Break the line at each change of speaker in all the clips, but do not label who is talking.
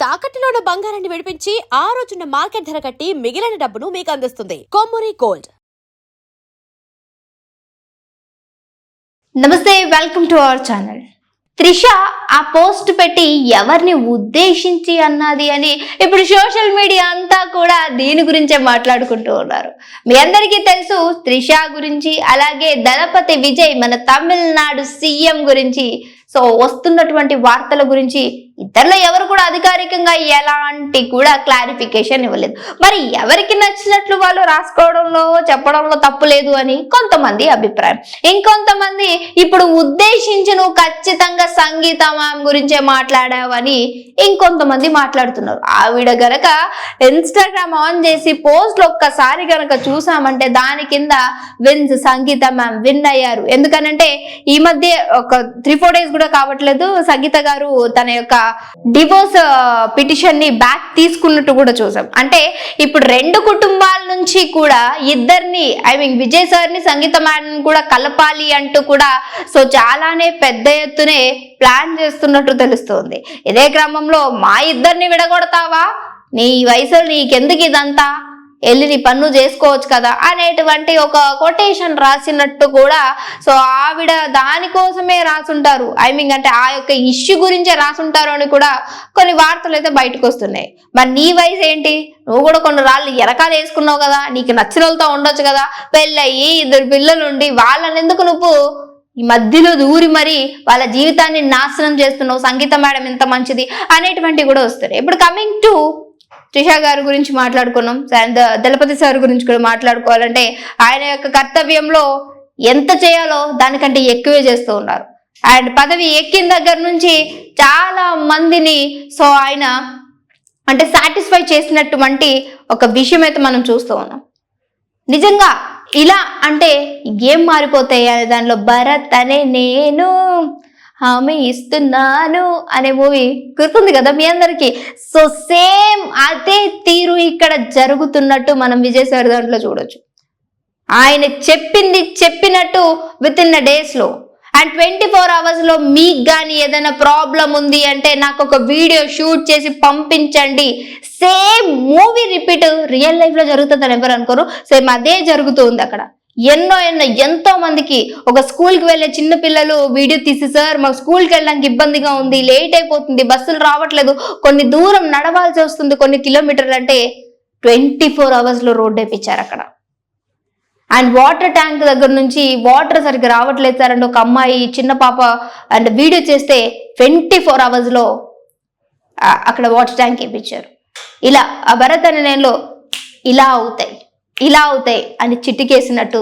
తాకట్టులో ఉన్న బంగారాన్ని విడిపించి ఆ రోజున్న మార్కెట్ ధర కట్టి మిగిలిన డబ్బును మీకు అందిస్తుంది కొమ్మూరి గోల్డ్.
నమస్తే, welcome to our channel. Trisha ఆ పోస్ట్ పెట్టి ఎవరిని ఉద్దేశించి అన్నది అని ఇప్పుడు సోషల్ మీడియా అంతా కూడా దీని గురించే మాట్లాడుకుంటూ ఉన్నారు. మీ అందరికీ తెలుసు త్రిష గురించి, అలాగే దళపతి విజయ్ మన తమిళనాడు సీఎం గురించి. సో వస్తున్నటువంటి వార్తల గురించి ఇద్దరిలో ఎవరు కూడా అధికారికంగా ఎలాంటి కూడా క్లారిఫికేషన్ ఇవ్వలేదు. మరి ఎవరికి నచ్చినట్లు వాళ్ళు రాసుకోవడంలో చెప్పడంలో తప్పు లేదు అని కొంతమంది అభిప్రాయం. ఇంకొంతమంది ఇప్పుడు ఉద్దేశించి నువ్వు ఖచ్చితంగా సంగీత మ్యామ్ గురించే మాట్లాడావని ఇంకొంతమంది మాట్లాడుతున్నారు. ఆవిడ గనక ఇన్స్టాగ్రామ్ ఆన్ చేసి పోస్ట్లు ఒక్కసారి గనక చూసామంటే దాని కింద విన్స్ సంగీత మ్యామ్ విన్ అయ్యారు. ఎందుకనంటే ఈ మధ్య ఒక 3-4 డేస్ కూడా కావట్లేదు సంగీత గారు తన యొక్క డివోర్స్ పిటిషన్ ని బ్యాక్ తీసుకున్నట్టు కూడా చూసాం. అంటే ఇప్పుడు రెండు కుటుంబాల నుంచి కూడా ఇద్దరిని విజయ్ సార్ ని సంగీత మేడం కూడా కలపాలి అంటూ కూడా సో చాలానే పెద్ద ఎత్తునే ప్లాన్ చేస్తున్నట్టు తెలుస్తుంది. ఇదే క్రమంలో మా ఇద్దరిని విడగొడతావా, నీ వయసులో నీకెందుకు ఇదంతా, వెళ్ళి నీ పన్ను చేసుకోవచ్చు కదా అనేటువంటి ఒక కొటేషన్ రాసినట్టు కూడా సో ఆవిడ దానికోసమే రాసుంటారు. అంటే ఆ యొక్క ఇష్యూ గురించే రాసుంటారు అని కూడా కొన్ని వార్తలు అయితే బయటకు వస్తున్నాయి. మరి నీ వయసు ఏంటి, నువ్వు కూడా కొన్ని రాళ్ళు ఎరకాలు వేసుకున్నావు కదా, నీకు నచ్చిన వాళ్ళతో ఉండొచ్చు కదా, పెళ్ళయి 2 పిల్లలుండి వాళ్ళని ఎందుకు నువ్వు ఈ మధ్యలో దూరి మరి వాళ్ళ జీవితాన్ని నాశనం చేస్తున్నావు, సంగీత మేడం ఎంత మంచిది అనేటువంటివి కూడా వస్తున్నాయి. ఇప్పుడు కమింగ్ టు త్రిష గారి గురించి మాట్లాడుకున్నాం, దళపతి సార్ గురించి కూడా మాట్లాడుకోవాలంటే ఆయన యొక్క కర్తవ్యంలో ఎంత చేయాలో దానికంటే ఎక్కువే చేస్తూ ఉన్నారు. అండ్ పదవి ఎక్కిన దగ్గర నుంచి చాలా మందిని సో ఆయన అంటే సాటిస్ఫై చేసినటువంటి ఒక విషయం అయితే మనం చూస్తూ ఉన్నాం. నిజంగా ఇలా అంటే ఏం మారిపోతాయి అనే దానిలో భరత్ అనే నేను హామీ ఇస్తున్నాను అనే మూవీ గుర్తుంది కదా మీ అందరికి. సో సేమ్ అదే తీరు ఇక్కడ జరుగుతున్నట్టు మనం విజయ్ సార్ దాంట్లో చూడొచ్చు. ఆయన చెప్పింది చెప్పినట్టు విత్ ఇన్ డేస్ లో అండ్ 24 hours లో మీకు కానీ ఏదైనా ప్రాబ్లం ఉంది అంటే నాకు ఒక వీడియో షూట్ చేసి పంపించండి. Same movie repeat real life లో జరుగుతుందని ఎవరు అనుకోరు. సేమ్ అదే జరుగుతుంది అక్కడ. ఎంతో మందికి ఒక స్కూల్కి వెళ్ళే చిన్న పిల్లలు వీడియో తీసి, సార్ మాకు స్కూల్కి వెళ్ళడానికి ఇబ్బందిగా ఉంది, లేట్ అయిపోతుంది, బస్సులు రావట్లేదు, కొన్ని దూరం నడవాల్సి వస్తుంది, కొన్ని కిలోమీటర్లు అంటే 24 hours లో రోడ్ వేయించారు అక్కడ. అండ్ వాటర్ ట్యాంక్ దగ్గర నుంచి వాటర్ సరిగ్గా రావట్లేదు సార్ అంటే ఒక అమ్మాయి చిన్న పాప అండ్ వీడియో చేస్తే 24 hours లో అక్కడ వాటర్ ట్యాంక్ వేయించారు. ఇలా ఆ భరత్ అనే నేలలో ఇలా అవుతాయి అని చిటికేసినట్టు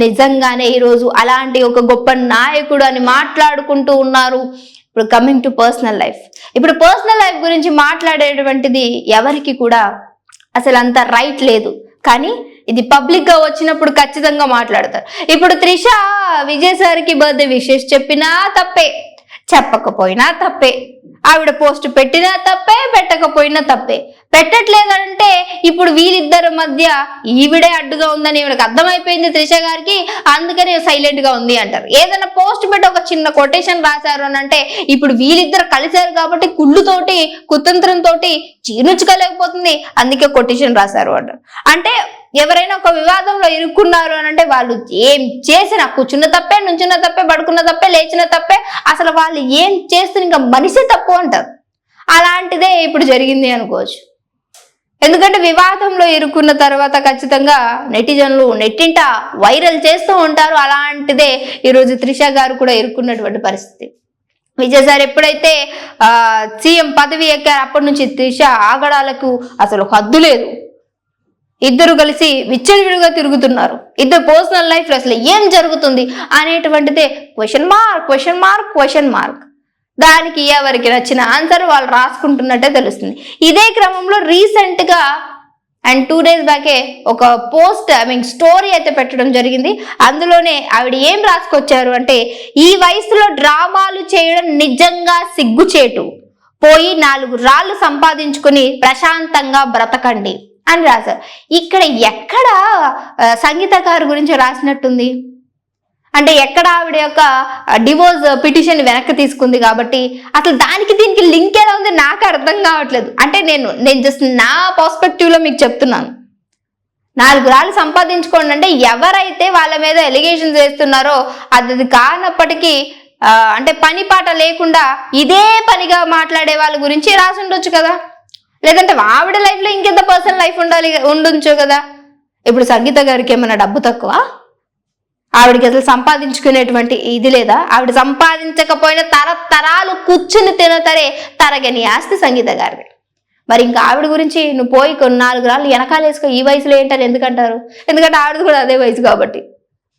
నిజంగానే ఈరోజు అలాంటి ఒక గొప్ప నాయకుడు అని మాట్లాడుకుంటూ ఉన్నారు. ఇప్పుడు కమింగ్ టు పర్సనల్ లైఫ్. ఇప్పుడు పర్సనల్ లైఫ్ గురించి మాట్లాడేటువంటిది ఎవరికి కూడా అసలు అంత రైట్ లేదు, కానీ ఇది పబ్లిక్ గా వచ్చినప్పుడు ఖచ్చితంగా మాట్లాడతారు. ఇప్పుడు త్రిష విజయ్ సార్కి బర్త్డే విషెస్ చెప్పినా తప్పే, చెప్పకపోయినా తప్పే, ఆవిడ పోస్ట్ పెట్టినా తప్పే, పెట్టకపోయినా తప్పే. పెట్టట్లేదంటే ఇప్పుడు వీళ్ళిద్దరి మధ్య ఈవిడే అడ్డుగా ఉందని ఈవిడకి అర్థమైపోయింది త్రిష గారికి, అందుకని సైలెంట్ గా ఉంది అంటారు. ఏదైనా పోస్ట్ పెట్టి ఒక చిన్న కొటేషన్ రాశారు అని అంటే ఇప్పుడు వీళ్ళిద్దరు కలిశారు కాబట్టి కుళ్ళుతోటి కుతంత్రంతో జీర్ణించుకోలేకపోతుంది, అందుకే కొటేషన్ రాశారు అంటారు. అంటే ఎవరైనా ఒక వివాదంలో ఇరుక్కున్నారు అని అంటే వాళ్ళు ఏం చేసినా, కూర్చున్న తప్పే, నుంచున్న తప్పే, పడుకున్న తప్పే, లేచిన తప్పే, అసలు వాళ్ళు ఏం చేస్తున్న ఇంకా మనిషి తప్పు అంటారు. అలాంటిదే ఇప్పుడు జరిగింది అనుకోవచ్చు. ఎందుకంటే వివాదంలో ఇరుక్కున్న తర్వాత ఖచ్చితంగా నెటిజన్లు నెట్టింట వైరల్ చేస్తూ ఉంటారు. అలాంటిదే ఈరోజు త్రిష గారు కూడా ఇరుక్కున్నటువంటి పరిస్థితి. విజయ్ సార్ ఎప్పుడైతే సీఎం పదవి ఎక్కారు అప్పటి నుంచి త్రిష ఆగడాలకు అసలు హద్దు లేదు. ఇద్దరు కలిసి విచ్చలవిడిగా తిరుగుతున్నారు. ఇద్దరు పర్సనల్ లైఫ్ లో అసలు ఏం జరుగుతుంది అనేటువంటిదే క్వశ్చన్ మార్క్. దానికి ఎవరికి నచ్చిన ఆన్సర్ వాళ్ళు రాసుకుంటున్నట్టే తెలుస్తుంది. ఇదే క్రమంలో రీసెంట్ గా అండ్ 2 days బ్యాకే ఒక పోస్ట్ స్టోరీ అయితే పెట్టడం జరిగింది. అందులోనే ఆవిడ ఏం రాసుకొచ్చారు అంటే, ఈ వయసులో డ్రామాలు చేయడం నిజంగా సిగ్గుచేటు, పోయి 4 రాళ్ళు సంపాదించుకుని ప్రశాంతంగా బ్రతకండి అని రాశారు. ఇక్కడ ఎక్కడ సంగీత గారి గురించి రాసినట్టుంది? అంటే ఎక్కడ ఆవిడ యొక్క డివోర్స్ పిటిషన్ వెనక్కి తీసుకుంది కాబట్టి అసలు దానికి దీనికి లింక్ ఎలా ఉంది నాకు అర్థం కావట్లేదు. అంటే నేను జస్ట్ నా పర్స్పెక్టివ్ లో మీకు చెప్తున్నాను. 4 రాళ్ళు సంపాదించుకోండి అంటే ఎవరైతే వాళ్ళ మీద ఎలిగేషన్స్ వేస్తున్నారో అది కానప్పటికీ అంటే పని పాట లేకుండా ఇదే పనిగా మాట్లాడే వాళ్ళ గురించి రాసి ఉండొచ్చు కదా, లేదంటే ఆవిడ లైఫ్ లో ఇంకెంత పర్సనల్ లైఫ్ ఉండొచ్చు కదా. ఇప్పుడు సంగీత గారికి ఏమైనా డబ్బు తక్కువ? ఆవిడకి అసలు సంపాదించుకునేటువంటి ఇది లేదా? ఆవిడ సంపాదించకపోయినా తరతరాలు కూర్చుని తరగని ఆస్తి సంగీత గారిది. మరి ఇంకా ఆవిడ గురించి నువ్వు పోయి 4 రాళ్ళు వెనకాల వేసుకో, ఈ వయసులో ఏంటని ఎందుకంటారు? ఎందుకంటే ఆవిడది కూడా అదే వయసు కాబట్టి,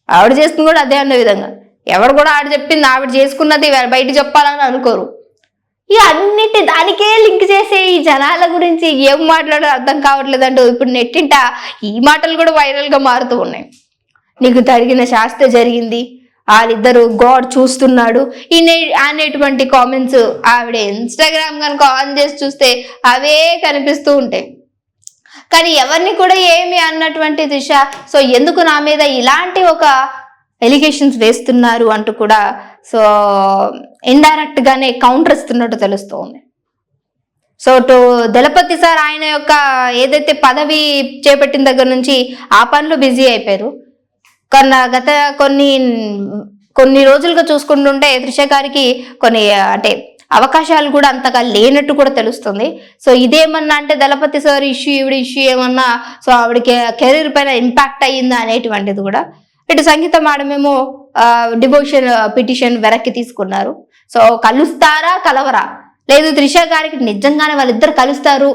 ఆవిడ చేస్తుంది కూడా అదే అన్న విధంగా. ఎవరు కూడా ఆవిడ చెప్పింది ఆవిడ చేసుకున్నది బయట చెప్పాలని అనుకోరు. ఈ అన్నిటి దానికే లింక్ చేసే ఈ జనాల గురించి ఏం మాట్లాడో అర్థం కావట్లేదంటూ ఇప్పుడు నెట్టింట ఈ మాటలు కూడా వైరల్ గా మారుతూ ఉన్నాయి. నీకు జరిగిన శాస్త్ర జరిగింది, వాళ్ళిద్దరు గాడ్ చూస్తున్నాడు అనేటువంటి కామెంట్స్ ఆవిడ ఇన్స్టాగ్రామ్ కనుక ఆన్ చేసి చూస్తే అవే కనిపిస్తూ ఉంటాయి. కానీ ఎవరిని కూడా ఏమి అన్నటువంటి దిశ సో ఎందుకు నా మీద ఇలాంటి ఒక ఎలిగేషన్స్ వేస్తున్నారు అంటూ కూడా సో ఇండైరెక్ట్ గానే కౌంటర్ ఇస్తున్నట్టు తెలుస్తోంది. సో దళపతి సార్ ఆయన యొక్క ఏదైతే పదవి చేపట్టిన దగ్గర నుంచి ఆ పనిలో బిజీ అయిపోయారు. గత కొన్ని రోజులుగా చూసుకుంటుంటే త్రిష గారికి కొన్ని అంటే అవకాశాలు కూడా అంతగా లేనట్టు కూడా తెలుస్తుంది. సో ఇదేమన్నా అంటే దళపతి సార్ ఇష్యూ ఈవిడ ఇష్యూ ఏమన్నా సో ఆవిడకి కెరీర్ పైన ఇంపాక్ట్ అయ్యిందా అనేటువంటిది కూడా. ఇటు సంగీత మేడమేమో డివోషన్ పిటిషన్ వెనక్కి తీసుకున్నారు. సో కలుస్తారా కలవరా, లేదు త్రిష గారికి నిజంగానే వాళ్ళిద్దరు కలుస్తారు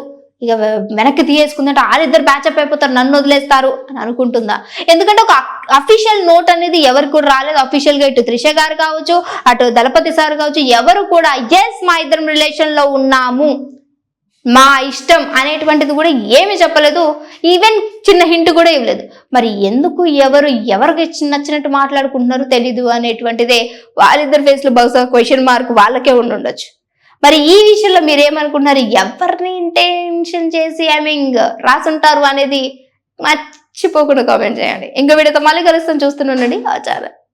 ఇక వెనక్కి తీయేసుకుందంటే వాళ్ళిద్దరు బ్యాచప్ అయిపోతారు, నన్ను వదిలేస్తారు అని అనుకుంటుందా? ఎందుకంటే ఒక అఫీషియల్ నోట్ అనేది ఎవరికి కూడా రాలేదు. అఫీషియల్ గా ఇటు త్రిష గారు కావచ్చు, అటు దళపతి సార్ కావచ్చు, ఎవరు కూడా ఎస్ మా ఇద్దరం రిలేషన్ లో ఉన్నాము, మా ఇష్టం అనేటువంటిది కూడా ఏమి చెప్పలేదు. ఈవెన్ చిన్న హింట్ కూడా ఇవ్వలేదు. మరి ఎందుకు ఎవరికి నచ్చినట్టు మాట్లాడుకుంటున్నారో తెలీదు అనేటువంటిదే వాళ్ళిద్దరు ఫేస్ లో బహుశా క్వశ్చన్ మార్క్ వాళ్ళకే ఉండొచ్చు. మరి ఈ విషయంలో మీరు ఏమనుకుంటున్నారు? ఎవరిని ఇంటెన్షన్ చేసి రాసుంటారు అనేది మర్చిపోకుండా కామెంట్ చేయండి. ఇంకా వీడియోతో మళ్ళీ కలుస్తాం, చూస్తూనే ఉండండి ఆ ఛానల్.